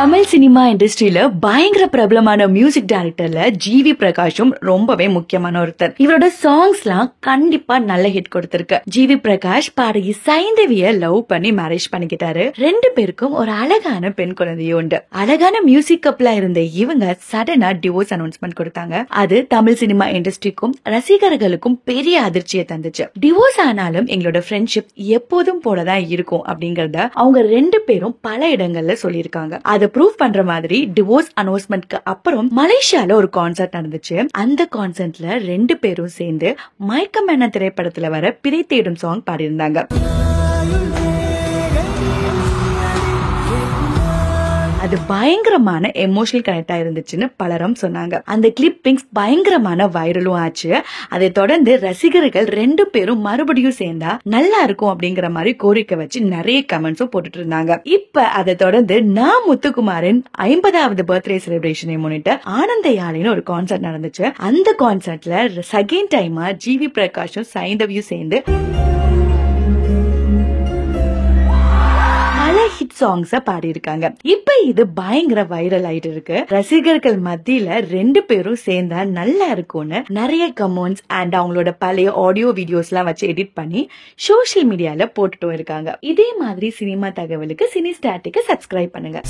Tamil cinema இண்டஸ்ட்ரியில பயங்கர பிரபலமான மியூசிக் டைரக்டர்ல ஜிவி பிரகாஷும் ரொம்பவே முக்கியமான ஒருத்தர். இவரோட சாங்ஸ் எல்லாம் கண்டிப்பா நல்ல ஹிட் கொடுத்திருக்கு. ஜிவி பிரகாஷ் பாடகி சைந்தவிய லவ் பண்ணி மேரேஜ் பண்ணிக்கிட்டாரு. ரெண்டு பேருக்கும் ஒரு அழகான பெண் குழந்தையும் உண்டு. அழகான மியூசிக் கப்லா இருந்த இவங்க சடனா டிவோர்ஸ் அனௌன்ஸ்மெண்ட் கொடுத்தாங்க. அது தமிழ் சினிமா இண்டஸ்ட்ரிக்கும் ரசிகர்களுக்கும் பெரிய அதிர்ச்சியை தந்துச்சு. டிவோர்ஸ் ஆனாலும் எங்களோட ஃப்ரெண்ட்ஷிப் எப்போதும் போலதான் இருக்கும் அப்படிங்கறத அவங்க ரெண்டு பேரும் பல இடங்கள்ல சொல்லியிருக்காங்க. அதை ப்ரூவ் பண்ற மாதிரி டிவோர்ஸ் அனௌன்ஸ்மெண்ட்க்கு அப்புறம் மலேசியால ஒரு கான்சர்ட் நடந்துச்சு. அந்த கான்சர்ட்ல ரெண்டு பேரும் சேர்ந்து மயக்கம் என திரைப்படத்துல வர பிறை தேடும் சாங் பாடியிருந்தாங்க. அது பயங்கரமான எமோஷனல் கனெக்டா இருந்துச்சுன்னு பலரும் சொன்னாங்க. அந்த கிளிப்பிங்ஸ் பயங்கரமான வைரலும் ஆச்சு. அதை தொடர்ந்து ரசிகர்கள் ரெண்டு பேரும் மறுபடியும் சேர்ந்தா நல்லா இருக்கும் அப்படிங்கிற மாதிரி கோரிக்கை வச்சு நிறைய கமெண்ட்ஸும் போட்டுட்டு இருந்தாங்க. இப்ப அதை தொடர்ந்து நான் முத்துக்குமாரின் 50வது பர்த்டே செலிப்ரேஷனை முன்னிட்டு ஆனந்த யாழின்னு ஒரு கான்சர்ட் நடந்துச்சு. அந்த கான்சர்ட்ல செகண்ட் டைமா ஜிவி பிரகாஷும் சைந்தவியும் சேர்ந்து ஹிட் சாங்ஸ் பாடி இருக்காங்க. இப்ப இது பயங்கர வைரல் ஆயிட்டு இருக்கு. ரசிகர்கள் மத்தியில ரெண்டு பேரும் சேர்ந்தா நல்லா இருக்கும்னு நிறைய கமெண்ட்ஸ் அண்ட் அவங்களோட பழைய ஆடியோ வீடியோஸ் எல்லாம் வச்சு எடிட் பண்ணி சோசியல் மீடியால போட்டுட்டு இருக்காங்க. இதே மாதிரி சினிமா தகவலுக்கு சினி ஸ்டாட்டிக்கு சப்ஸ்கிரைப் பண்ணுங்க.